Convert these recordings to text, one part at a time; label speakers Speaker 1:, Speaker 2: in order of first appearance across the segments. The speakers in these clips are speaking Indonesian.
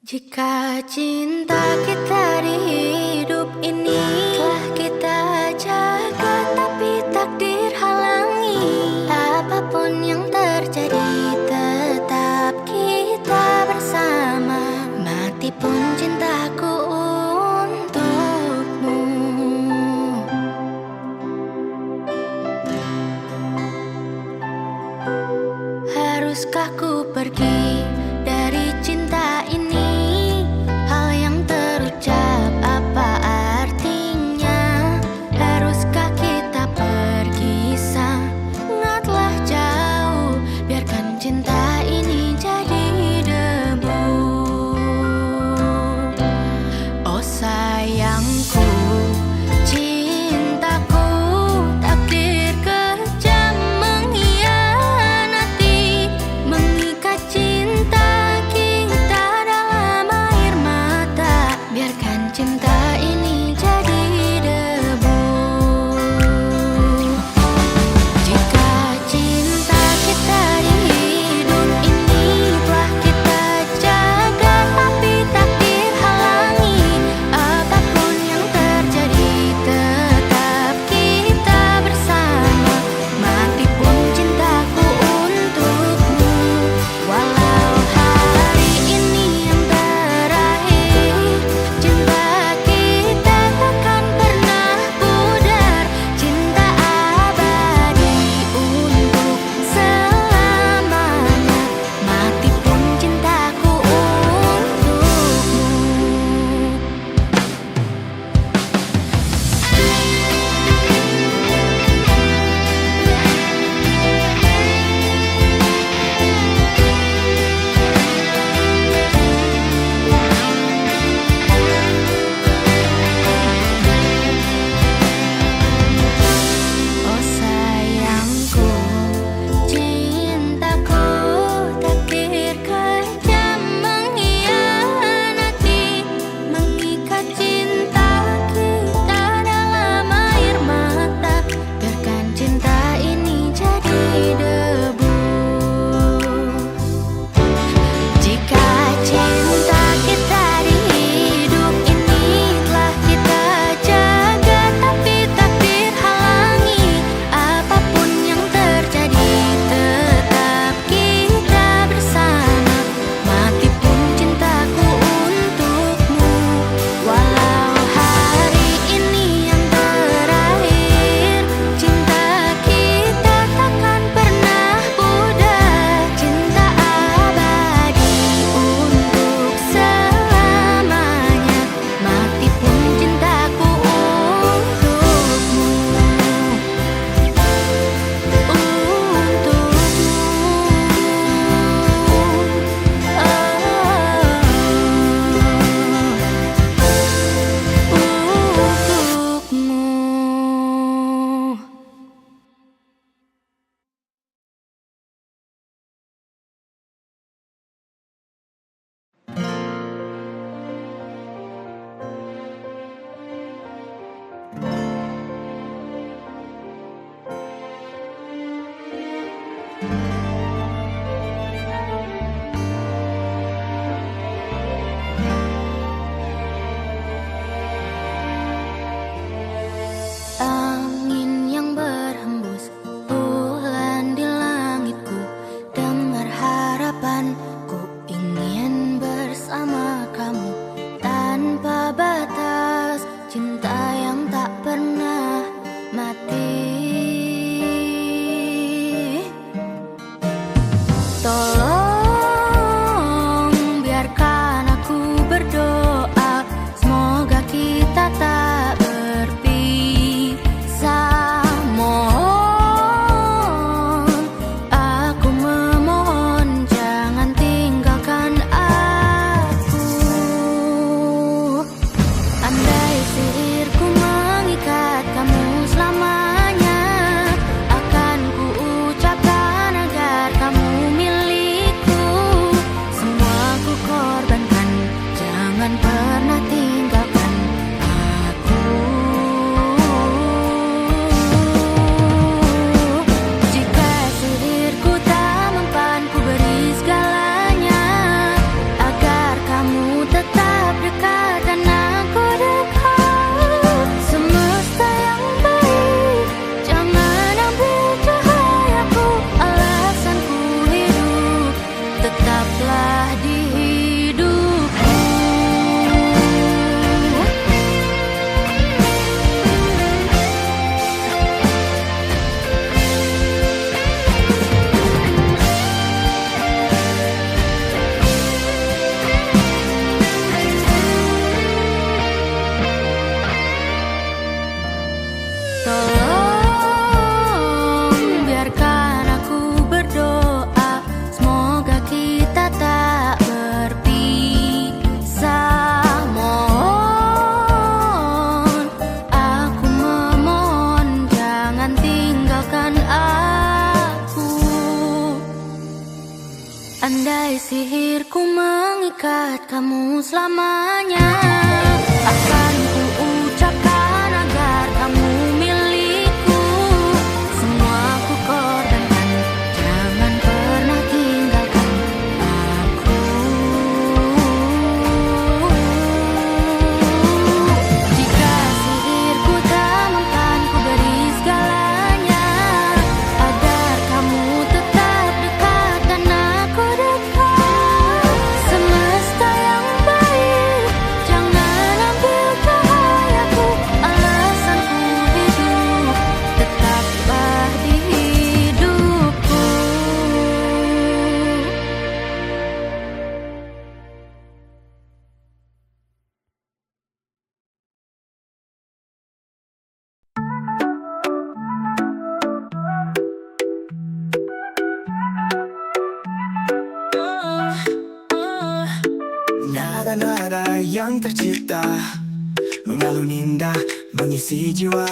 Speaker 1: Jika cinta kita di hidup ini telah kita jaga, tapi takdir halangi. Apapun yang terjadi, tetap kita bersama. Mati pun cintaku untukmu. Haruskah ku pergi dari cinta ini? Hal yang terucap apa artinya? Haruskah kita pergi sangatlah jauh? Biarkan cinta ini jadi debu. Oh sayangku, cintaku, takdir kejam mengkhianati. Mengikat cinta Andai sihirku mengikat kamu selamanya, akan ku ucapkan agar kamu milikku. Semua ku korbankan, jangan pernah tinggalkan aku. Jika sihirku tak mempan, ku beri segalanya agar kamu tetap dekat dan aku dekat. Semesta yang baik, jangan ambil cahayaku. Alasanku hidup, tetaplah di hidupku.
Speaker 2: Nada-nada yang tercipta mengalun indah mengisi jiwa.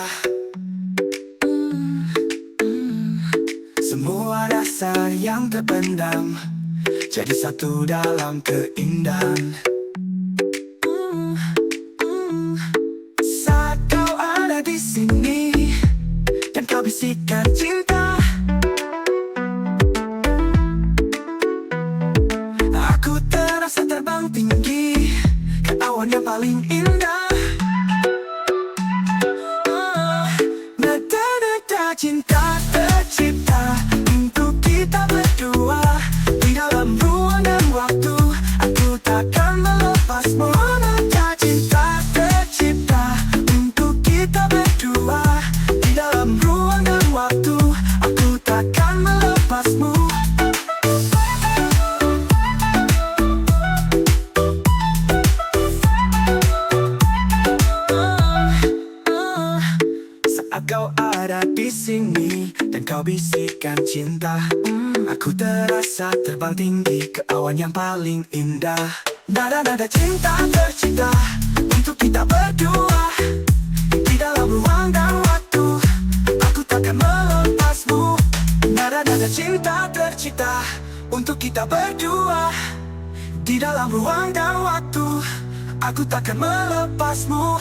Speaker 2: Semua rasa yang terpendam jadi satu dalam keindahan. Saat kau ada di sini dan kau bisikan cinta, aku terasa terbang tinggi ke awan yang paling indah. Nada-nada cinta tercipta untuk kita berdua. Di dalam ruang dan waktu, aku takkan melepasmu. Nada cinta tercipta untuk kita berdua. Di dalam ruang dan waktu, aku takkan melepasmu. Saat kau ada di sini dan kau bisikan cinta, aku terasa terbang tinggi ke awan yang paling indah. Nada-nada cinta tercipta untuk kita berdua. Di dalam ruang dan waktu, aku takkan melepasmu. Nada-nada cinta tercipta untuk kita berdua. Di dalam ruang dan waktu, aku takkan melepasmu.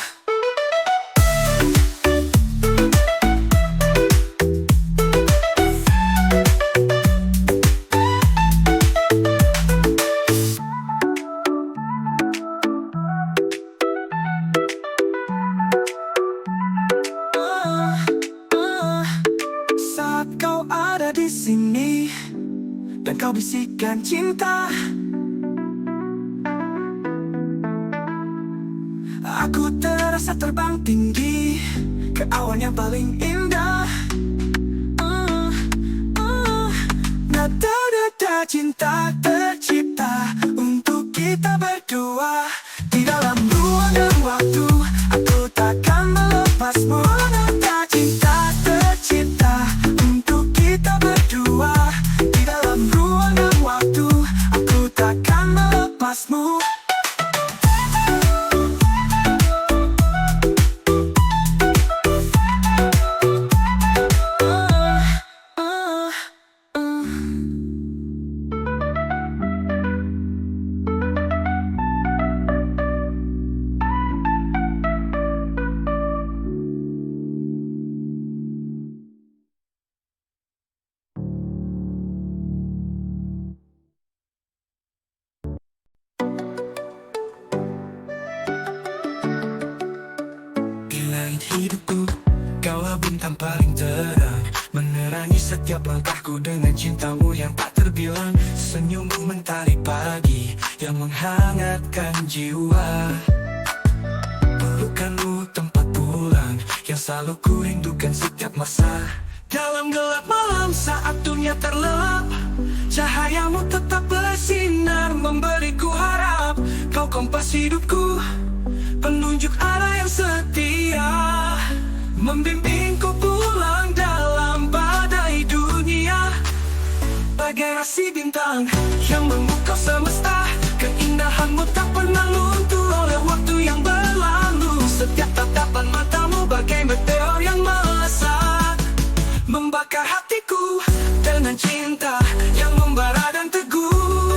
Speaker 2: Saat kau ada di sini dan kau bisikan cinta, aku terasa terbang tinggi ke awan yang paling indah. Nada-nada cinta tercipta untuk kita berdua. Di dalam ruang dan waktu, aku takkan melepasmu. Nada cinta tercipta untuk kita berdua. Di dalam ruang dan waktu, aku takkan melepasmu. Di langit hidupku, kaulah bintang paling terang, menerangi setiap langkahku dengan cintamu yang tak terbilang. Senyummu mentari pagi yang menghangatkan jiwa. Pelukanmu tempat pulang yang selalu ku rindukan setiap masa. Dalam gelap malam saat dunia terlelap, cahayamu tetap bersinar, memberiku harap. Kau kompas hidupku, penunjuk arah yang setia, membimbingku pulang dalam badai dunia. Bagai rasi bintang yang memukau semesta, keindahanmu tak pernah luntur oleh waktu yang berlalu. Setiap tatapan matamu bagai meteor yang melesat, membakar hatiku dengan cinta yang membara dan teguh.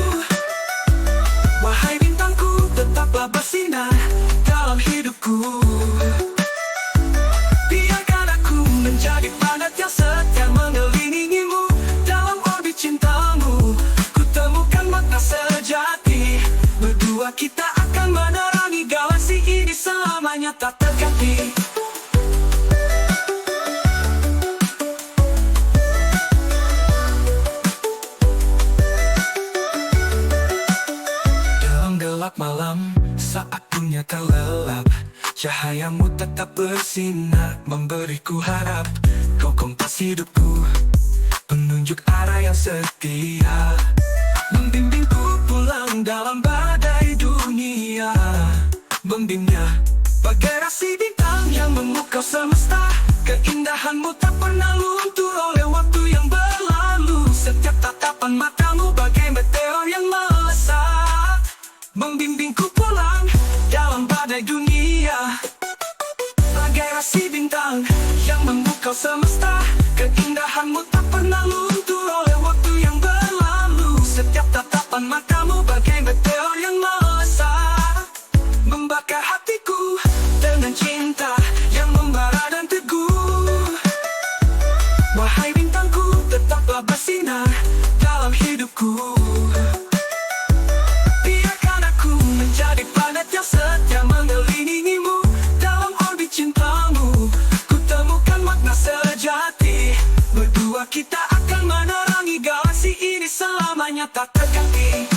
Speaker 2: Berdua kita akan menerangi galaksi ini selamanya tak terganti. Dalam gelap malam, saat dunia terlelap, cahayamu tetap bersinar, memberiku harap. Kau kompas hidupku, penunjuk arah yang setia, membimbingku pulang dalam badai dunia. Membimbingnya bagai rasi bintang yang memukau semesta. Keindahanmu tak pernah luntur oleh waktu yang berlalu. Setiap tatapan matamu bagai meteor yang melesat, membimbingku pulang dalam badai dunia. Bagai rasi bintang yang memukau semesta. Keindahanmu tak pernah luntur oleh waktu yang berlalu. Setiap tatapan matamu bagai meteor yang melesat, membakar hatiku dengan cinta yang membara dan teguh. Wahai bintangku, tetaplah bersinar dalam hidupku. Biarkan aku menjadi planet yang setia mengelilingimu. Dalam orbit cintamu, ku temukan makna sejati. Berdua kita akan menerangi galaksi ini selamanya tak terganti.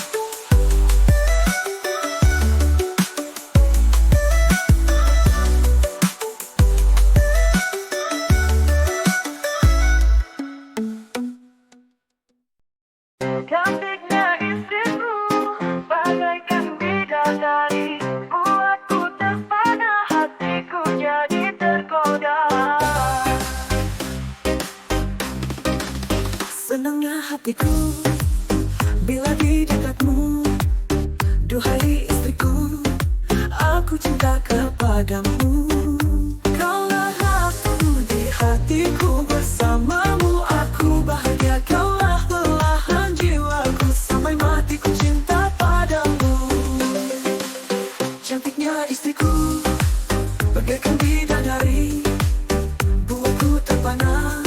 Speaker 3: Cantiknya istriku, bagaikan bidadari, buatku terpana, hatiku jadi tergoda. Senangnya hatiku bila di dekatmu. Duhai istriku, aku cinta kepadamu. Kaulah ratu di hatiku, bersamamu aku bahagia. Kaulah belahan jiwaku, sampai mati ku cinta padamu. Cantiknya istriku, bagaikan bidadari, buatku terpana,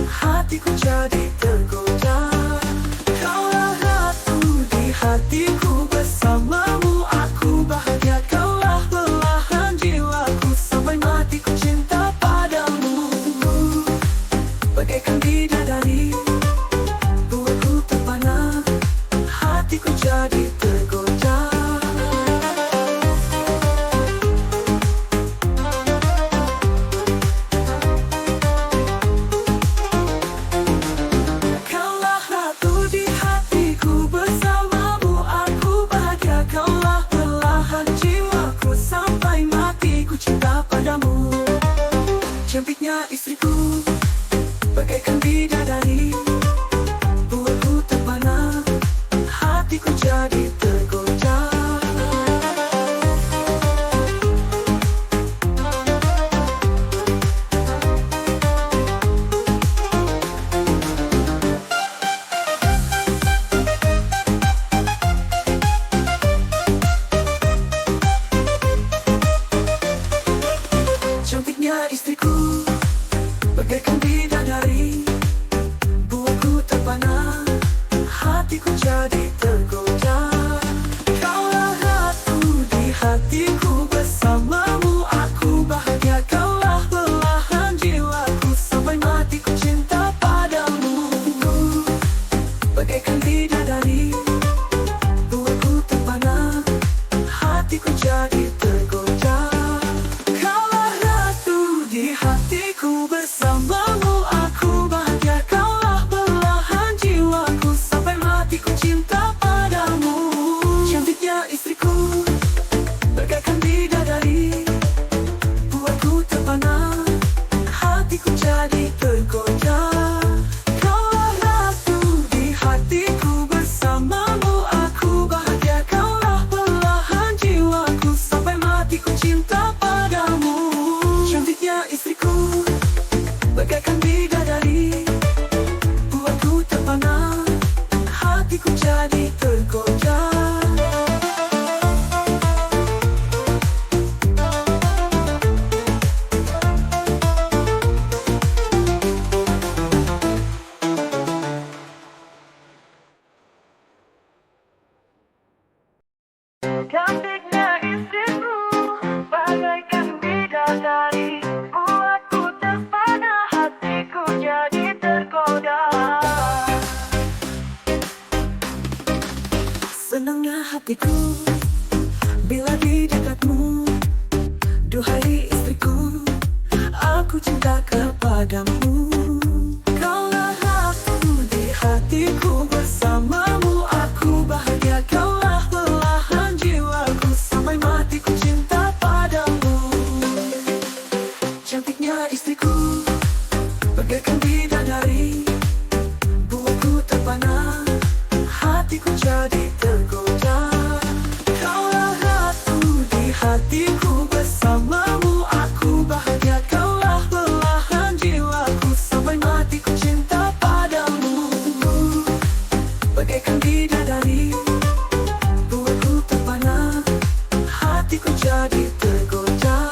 Speaker 3: hatiku jadi tergoda. Kaulah ratu di hatiku, bersamamu aku bahagia. Kaulah belahan jiwaku, sampai mati ku cinta padamu. Bagaikan bidadari, buatku terpana, hatiku jadi tergoda. Kaulah ratu di hatiku, bersamamu aku bahagia. Kaulah belahan jiwaku, sampai mati ku cinta padamu. Cantiknya istriku, bagaikan bidadari, buatku terpana, hatiku jadi tergoda. Cantiknya istriku, bagaikan bidadari, buatku terpana, hatiku jadi tergoda. Kaulah ratu di hatiku, bersamamu aku bahagia. Kaulah belahan jiwaku, sampai mati ku cinta padamu. Bagaikan bidadari, buatku terpana, hatiku jadi tergoda. Kaulah ratu di hatiku, bersamamu aku bahagia. Kaulah belahan jiwaku, sampai mati ku cinta padamu. Cantiknya istriku, bagaikan bidadari, buatku terpana, hatiku jadi tergoda. Kaulah ratu di hatiku, bersamamu aku bahagia. Kaulah belahan jiwaku, sampai mati ku cinta padamu. Cantiknya istriku, bagaikan bidadari, buatku terpana, hatiku jadi tergoda. Cantiknya istriku bagaikan bidadari, buatku terpana, hatiku jadi tergoda. Senangnya hatiku bila di dekatmu. Duhai istriku, aku cinta kepadamu. Kaulah ratu di hatiku, bersamamu aku bahagia. Kaulah belahan jiwaku, sampai mati ku cinta padamu. Cantiknya istriku bagaikan bidadari, buatku terpana, hatiku jadi tergoda. Kaulah ratu di hatiku, bersamamu aku bahagia. Kaulah belahan jiwaku, sampai mati ku cinta padamu. Bagaikan bidadari, buatku terpana, hatiku jadi tergoda.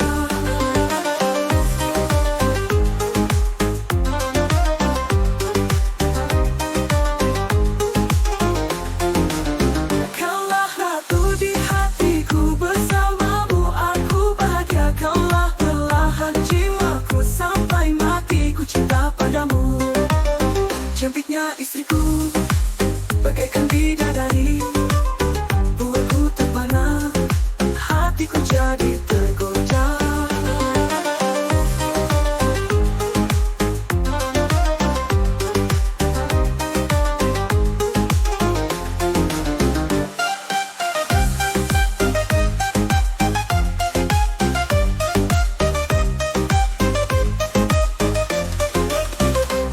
Speaker 3: Kaulah ratu di hatiku, bersamamu aku bahagia. Kaulah belahan jiwaku, sampai mati ku cinta padamu. Cantiknya istriku bagaikan bidadari, buatku terpana, hatiku jadi tergoda.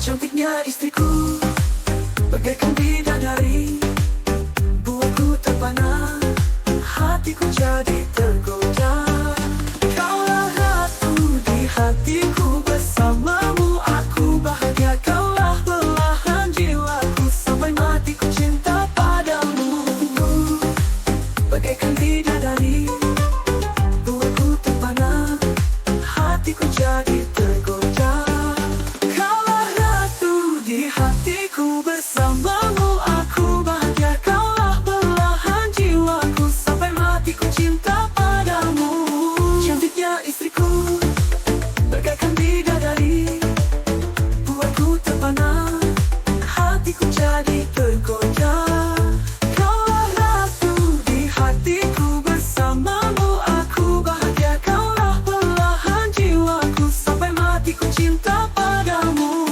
Speaker 3: Cantiknya istriku bagaikan bidadari, buatku terpana, hatiku jadi tergoda. Kaulah ratu di hatiku, bersamamu aku bahagia. Kaulah belahan jiwaku, sampai mati ku cinta padamu. Bagaikan bidadari, buatku terpana, hatiku jadi tergoda. Kaulah ratu di hatiku, bersamamu aku bahagia. Kaulah belahan jiwaku, sampai mati ku cinta padamu. Cantiknya istriku bagaikan bidadari, buatku terpana, hatiku jadi tergoda. Kaulah ratu di hatiku, bersamamu aku bahagia. Kaulah belahan jiwaku, sampai mati ku cinta padamu.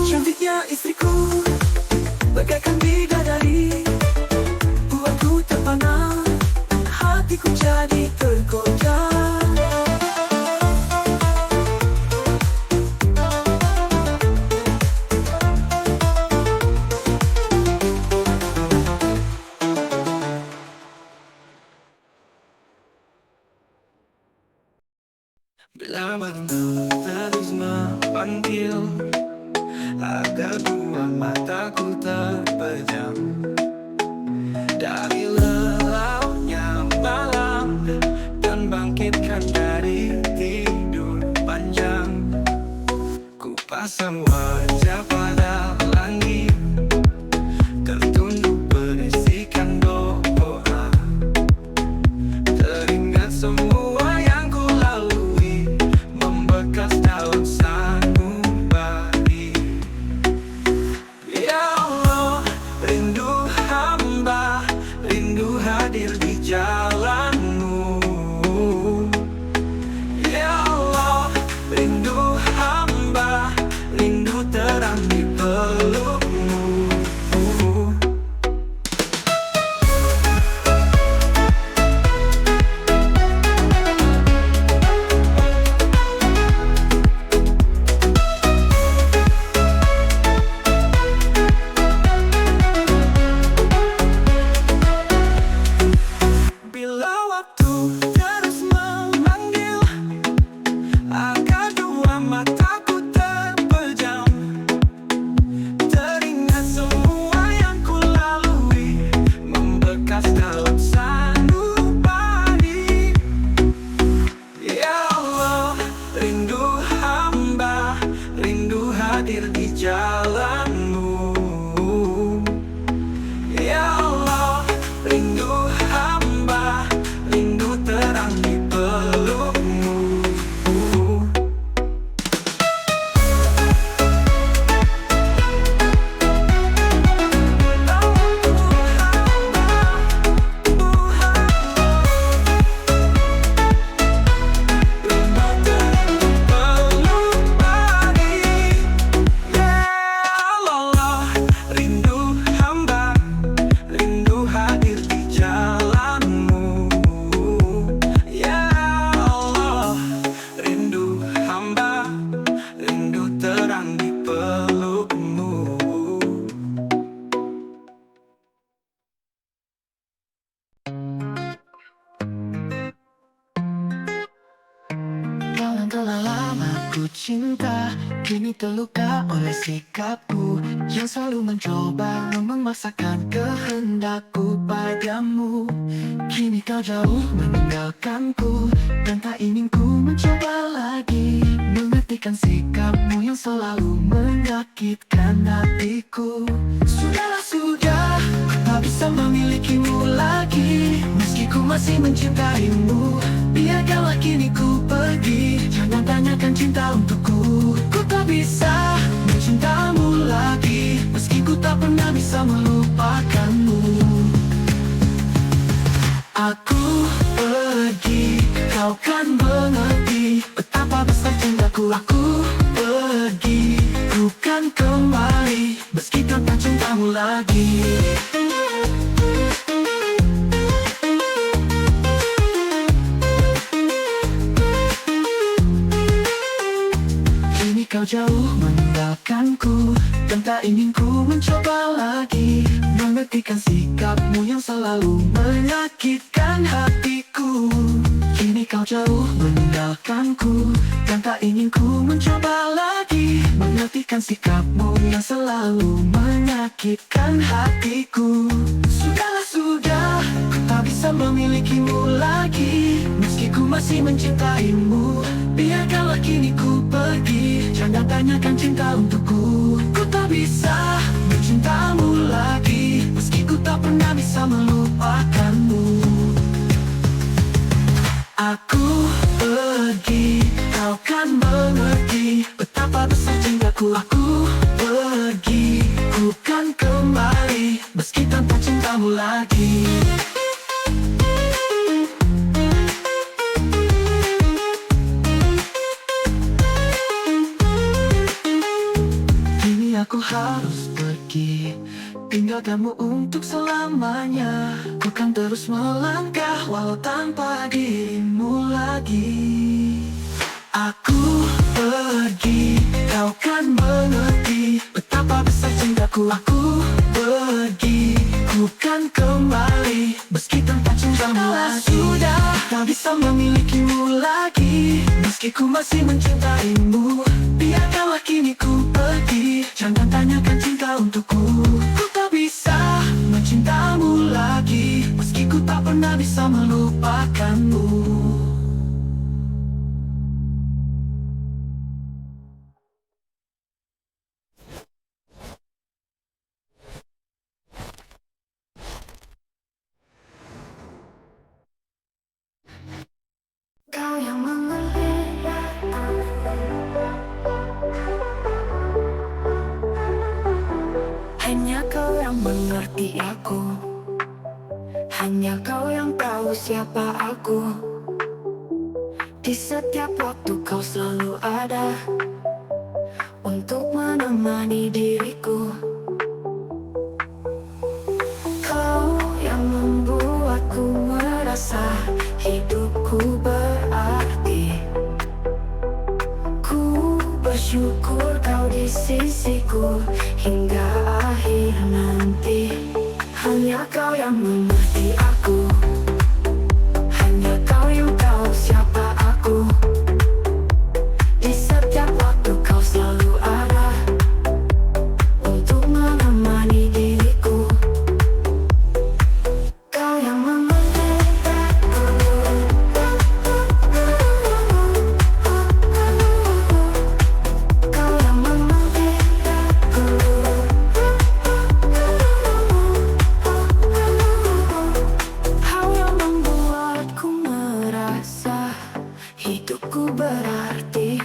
Speaker 3: Cantiknya istriku bagaikan bidadari, buatku terpana, hatiku jadi tergoda. Bila mantu terus memanggil, agar dua mataku terpejam dari lelaunya malam, dan bangkitkan dari tidur panjang. Ku pasang wajah pada langit, tertunduk berisikan doa. Teringat semua yang ku lalui, membekas dalam sanubari. Ya Allah, rindu hamba, rindu hadir di jalanmu. Ya Allah, rindu hamba, rindu
Speaker 2: ku cinta, kini terluka oleh sikapku yang selalu mencoba memaksakan kehendakku padamu. Kini kau jauh meninggalkanku, dan tak ingin ku mencoba lagi mengertikan sikapmu yang selalu menyakitkan hatiku. Sudahlah sudah, ku tak bisa memilikimu lagi. Meski ku masih mencintaimu, biarkanlah kini ku pergi. Jangan tanyakan cinta untukku. Ku tak bisa mencintamu lagi, meski ku tak pernah bisa melupakanmu. Aku pergi, kau kan mengerti betapa besar cintaku. Aku pergi, ku kan kembali meski tanpa cintamu lagi. Kini kau jauh meninggalkanku, dan tak ingin ku mencoba lagi mengertikan sikapmu yang selalu menyakitkan hatiku. Kini kau jauh meninggalkanku, dan tak ingin ku mencoba lagi mengertikan sikapmu yang selalu menyakitkan hatiku. Sudahlah sudah, ku tak bisa memilikimu lagi. Meski ku masih mencintaimu, biarkanlah kini ku pergi. Jangan tanyakan cinta untukku. Ku tak bisa mencintamu lagi, meski ku tak pernah bisa melupakanmu. Aku pergi, kau kan mengerti betapa besar cintaku. Aku pergi, ku kan kembali meski tanpa cintamu lagi. Kini aku harus pergi, tinggalkanmu untuk selamanya. Ku kan terus melangkah walau tanpa dirimu lagi. Aku pergi, kau kan mengerti betapa besar cintaku. Aku pergi, ku kan kembali meski tanpa cintamu lagi. Sudah, tak bisa memilikimu lagi. Meski ku masih mencintaimu, biarkanlah kini ku pergi. Jangan tanyakan cinta untukku. Ku tak bisa mencintamu lagi, meski ku tak pernah bisa melupakanmu.
Speaker 1: Kau yang mengerti, hanya kau yang mengerti aku. Hanya kau yang tahu siapa aku. Di setiap waktu kau selalu ada untuk menemani diriku. Kau yang membuatku merasa hidupku berarti. Ku bersyukur kau di sisiku hingga akhir nanti. Hanya kau yang mengerti aku. Hanya kau yang tahu siapa aku. Di setiap waktu kau selalu ada untuk menemani diriku. Kau yang mengerti aku. Kau yang mengerti aku. Kau yang membuatku merasa hidupku berarti.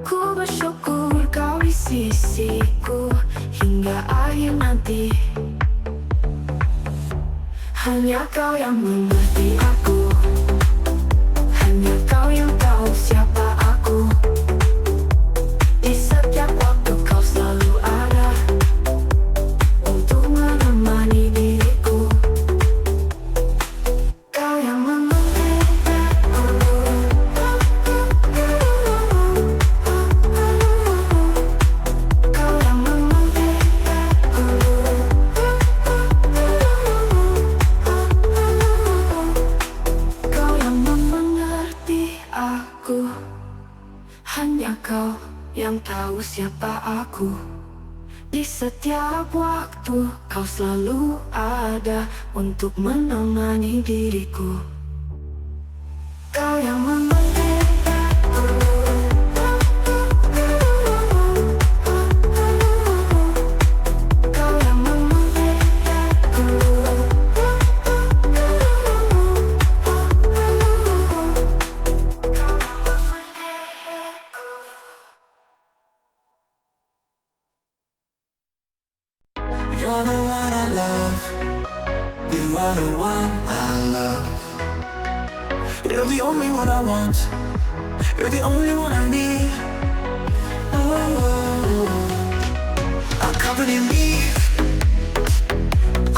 Speaker 1: Ku bersyukur kau di sisiku hingga akhir nanti. Hanya kau yang mengerti aku. Hanya kau yang tahu siapa aku. Di setiap waktu kau selalu ada untuk menemani diriku. Kau yang mengerti aku. Kau yang mengerti aku. Kau yang mengerti aku. tahu siapa aku. Di setiap waktu kau selalu ada untuk menemani diriku. Kau yang memerdekaku. Kau yang memerdekaku.
Speaker 2: You're the one I love. You are the one I love. You're the only one I want. You're the only one I need. Oh, accompany me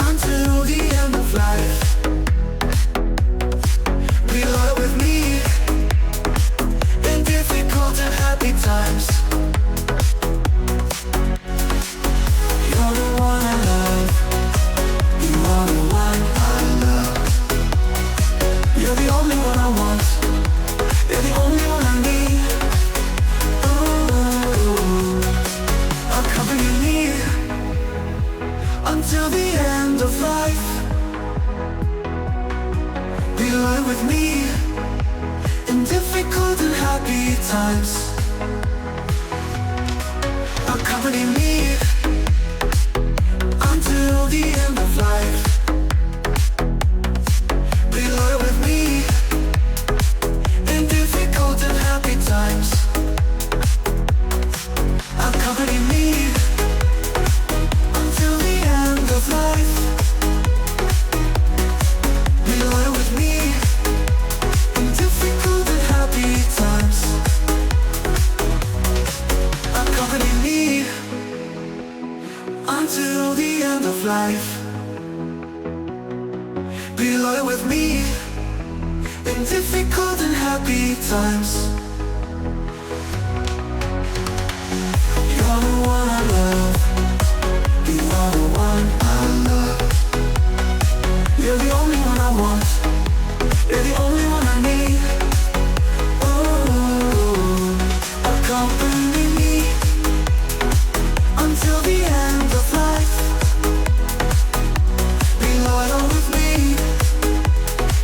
Speaker 2: until the end of life. Be loyal with me in difficult and happy times. You're the one I love. You are the one I love. You're the only one I want. You're the only one I need. Oh, accompany me until the end of life. Be loyal with me in difficult and happy times. Accompany me until the end of life. Be loyal with me in difficult and happy times. Accompany me until the end of life. Be loyal with me in difficult and happy times. Accompany me until the end of life. Be loyal with me in difficult and happy times. You're the one I love. You are the one I love. You're the only one I want. You're the only one I need. Oh, accompany me until the end of life. Be loyal with me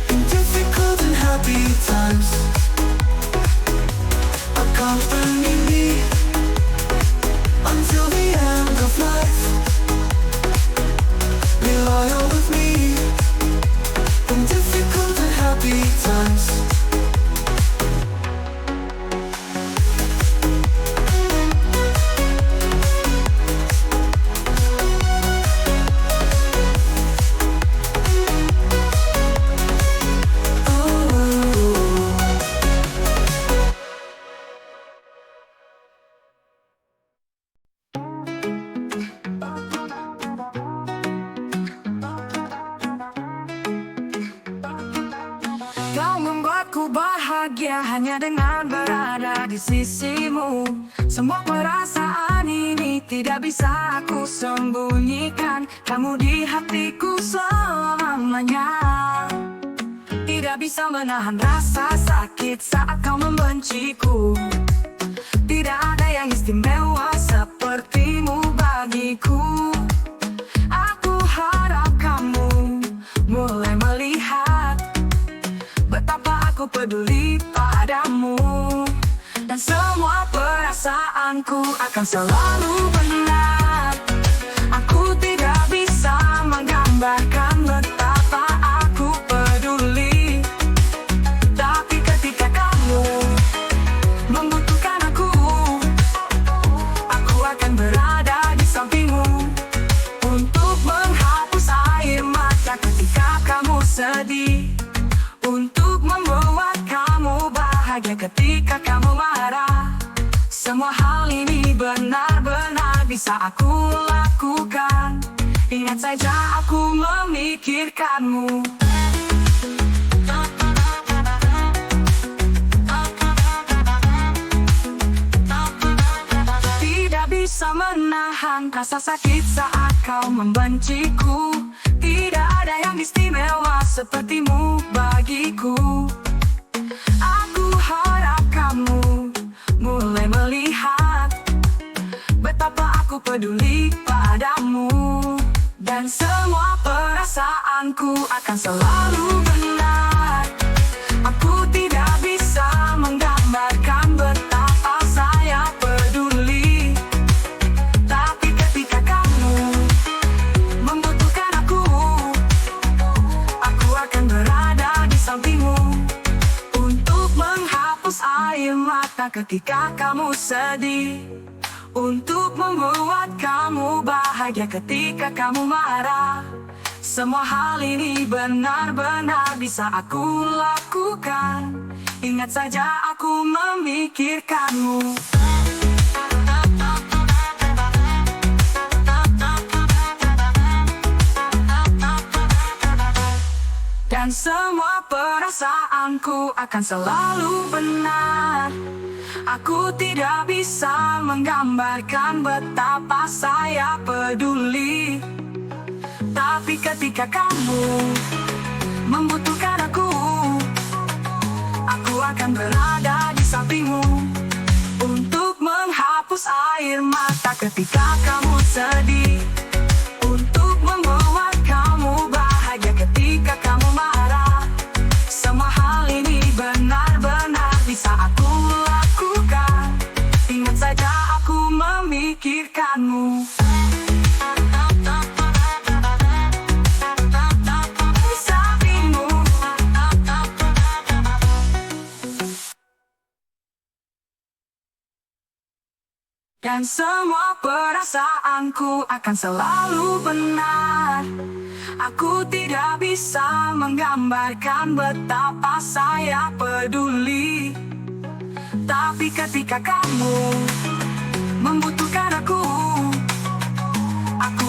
Speaker 2: in difficult and happy times. Accompany me until the end of life. Be loyal with me in difficult and happy times.
Speaker 3: Kau membuatku bahagia hanya dengan berada di sisimu. Semua perasaan ini tidak bisa aku sembunyikan. Kamu di hatiku selamanya. Tidak bisa menahan rasa sakit saat kau membenciku. Tidak ada yang istimewa sepertimu bagiku. Aku harap kamu mulai melihat betapa aku peduli padamu. Dan semua perasaanku akan selalu benar. Aku tidak bisa menggambarkan betapa aku peduli. Tapi ketika kamu membutuhkan aku akan berada di sampingmu untuk menghapus air mata ketika kamu sedih, untuk membuat kamu bahagia ketika kamu marah. Semua hal ini benar-benar bisa aku lakukan. Ingat saja aku memikirkanmu. Tidak bisa menahan rasa sakit saat kau membenciku. Tidak ada yang istimewa sepertimu bagiku. Aku harap kamu mulai melihat
Speaker 2: semua perasaanku akan selalu benar. Aku tidak bisa menggambarkan betapa saya peduli. Tapi ketika kamu membutuhkan aku akan berada di sampingmu untuk menghapus air mata ketika kamu sedih, untuk membuat kamu bahagia ketika kamu marah. Semua hal ini benar-benar bisa aku lakukan. Ingat saja aku memikirkanmu. Dan semua perasaanku akan selalu benar. Aku tidak bisa menggambarkan betapa saya peduli. Tapi ketika kamu membutuhkan aku akan berada di sampingmu untuk menghapus air mata ketika kamu sedih, untuk membuat kamu bahagia ketika kamu marah. Semua hal ini benar-benar bisa aku lakukan. Ingat saja aku memikirkanmu. Dan semua perasaanku akan selalu benar. Aku tidak bisa menggambarkan betapa saya peduli. Tapi ketika kamu membutuhkan aku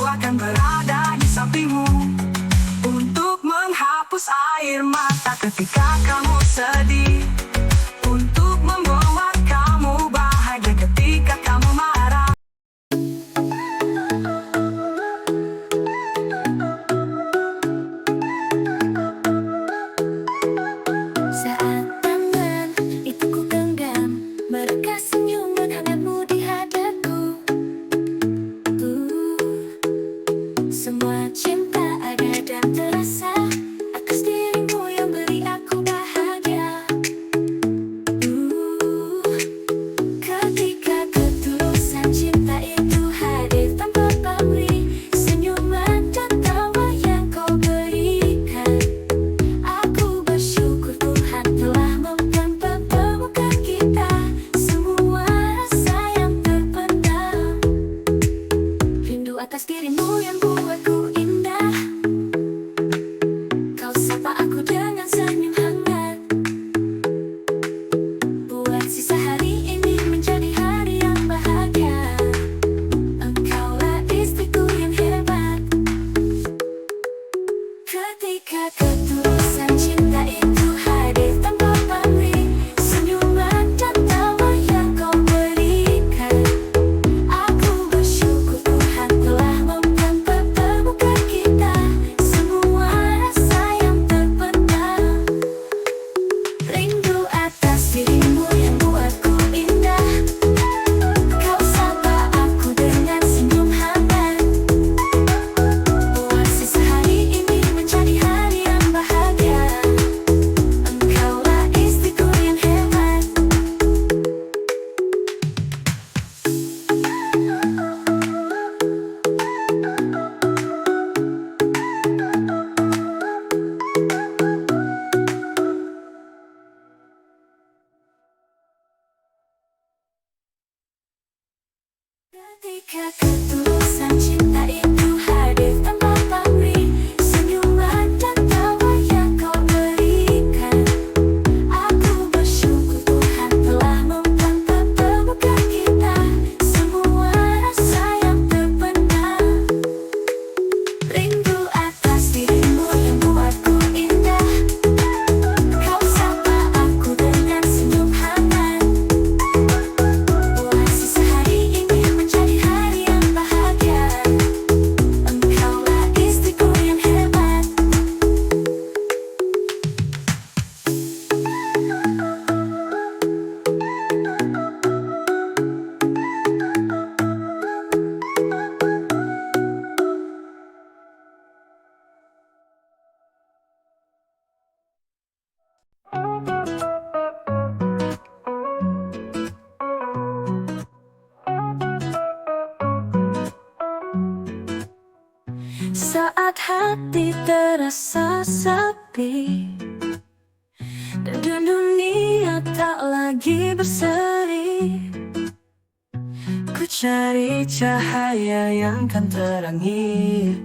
Speaker 2: akan berada di sampingmu untuk menghapus air mata ketika kamu sedih, untuk membuat kamu bahagia ketika kamu marah.
Speaker 1: Saat tangan itu ku genggam, mereka senyuman hangatmu di hadaku. Semua cinta Saat hati terasa sepi dan dunia tak lagi berseri, ku cari cahaya yang kan terangi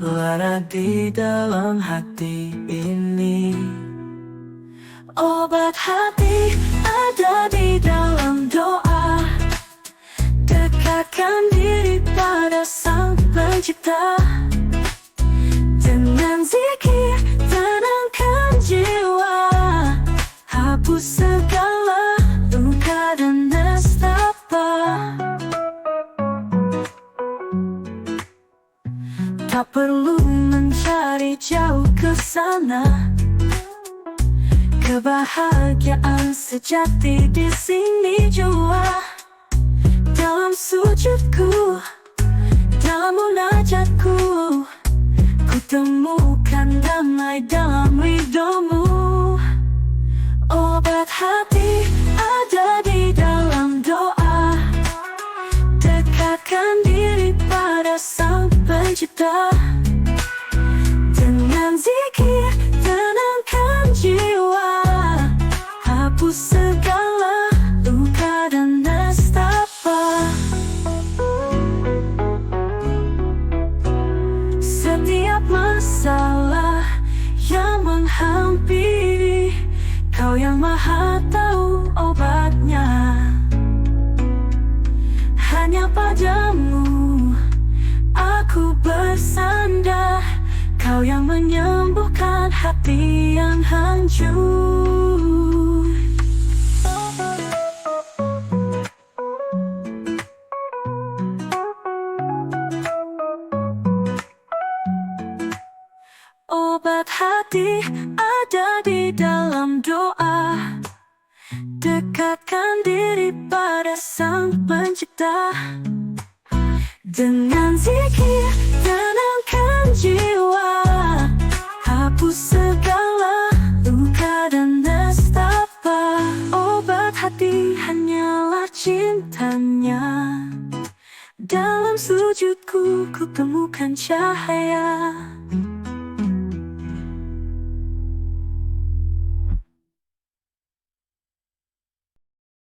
Speaker 1: lara di dalam hati ini. Obat hati ada di dalam doa, dekatkan diri pada Sang Pencipta. Dengan zikir tenangkan jiwa, hapus segala luka dan nestapa. Tak perlu mencari jauh ke sana, kebahagiaan sejati di sini jua. Dalam sujudku, dalam munajatku, ku temukan damai dalam ridhomu. Obat hati ada di dalam doa, dekatkan diri pada Sang Pencipta. Dengan zikir tenangkan jiwa, hapus segala luka dan nestapa. Setiap masalah yang menghampiri, Kau yang Maha tahu obatnya. Hanya padamu aku bersandar, Kau yang menyembuhkan hati yang hancur. Obat hati ada di dalam doa, dekatkan diri pada Sang Pencipta. Dengan zikir tenangkan jiwa, hapus segala luka dan nestapa. Obat hati hanyalah cintanya. Dalam sujudku ku temukan cahaya